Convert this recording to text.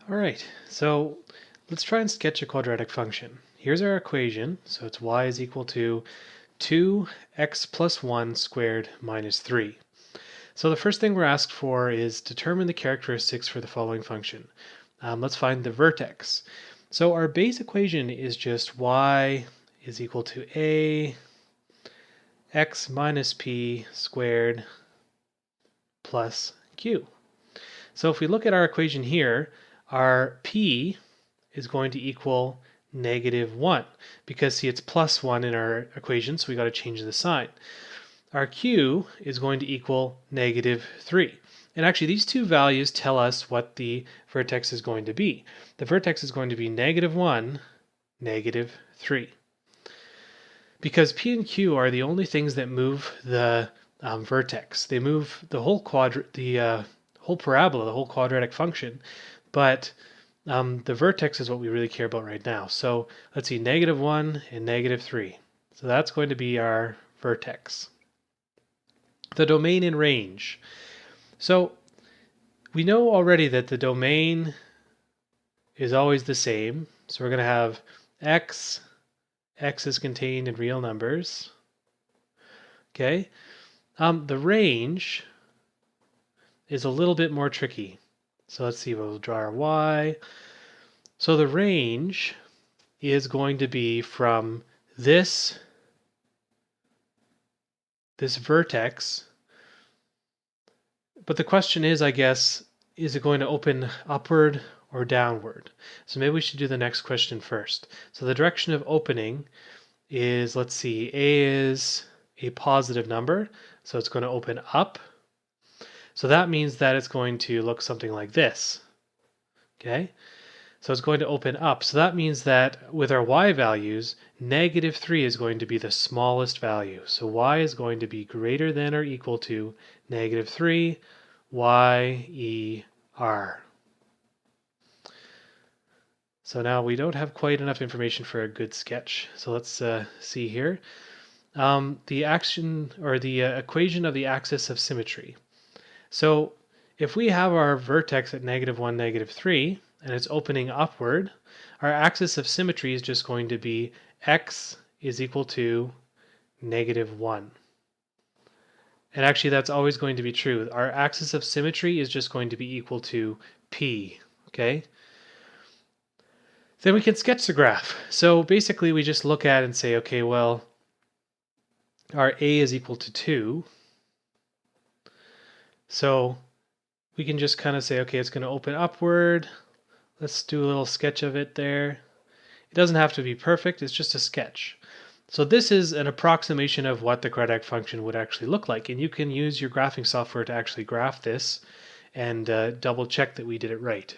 All right, so let's try and sketch a quadratic function. Here's our equation. So it's y is equal to 2x plus 1 squared minus 3. So the first thing we're asked for is determine the characteristics for the following function. Let's find the vertex. So our base equation is just y is equal to a x minus p squared plus q. So if we look at our equation here, our p is going to equal -1 because see it's plus 1 in our equation, so we got to change the sign. Our q is going to equal -3. And actually these two values tell us what the vertex is going to be. The vertex is going to be -1, -3. Because p and q are the only things that move the vertex. They move the whole whole parabola, the whole quadratic function, but the vertex is what we really care about right now. So let's see, -1 and -3. So that's going to be our vertex. The domain and range. So we know already that the domain is always the same. So we're going to have x is contained in real numbers. Okay. The range is a little bit more tricky. So let's see, we'll draw our y. So the range is going to be from this vertex. But the question is, I guess, is it going to open upward or downward? So maybe we should do the next question first. So the direction of opening is, let's see, a is a positive number, so it's going to open up. So that means that it's going to look something like this. Okay, so it's going to open up. So that means that with our y values, -3 is going to be the smallest value. So y is going to be greater than or equal to -3 y-e-r. So now we don't have quite enough information for a good sketch. So let's see here. The action or the equation of the axis of symmetry. So if we have our vertex at -1, -3, and it's opening upward, our axis of symmetry is just going to be x is equal to -1. And actually that's always going to be true. Our axis of symmetry is just going to be equal to p, okay? Then we can sketch the graph. So basically we just look at and say, okay, well, our a is equal to 2. So we can just kind of say, okay, it's going to open upward. Let's do a little sketch of it there. It doesn't have to be perfect, it's just a sketch. So this is an approximation of what the quadratic function would actually look like. And you can use your graphing software to actually graph this and double check that we did it right.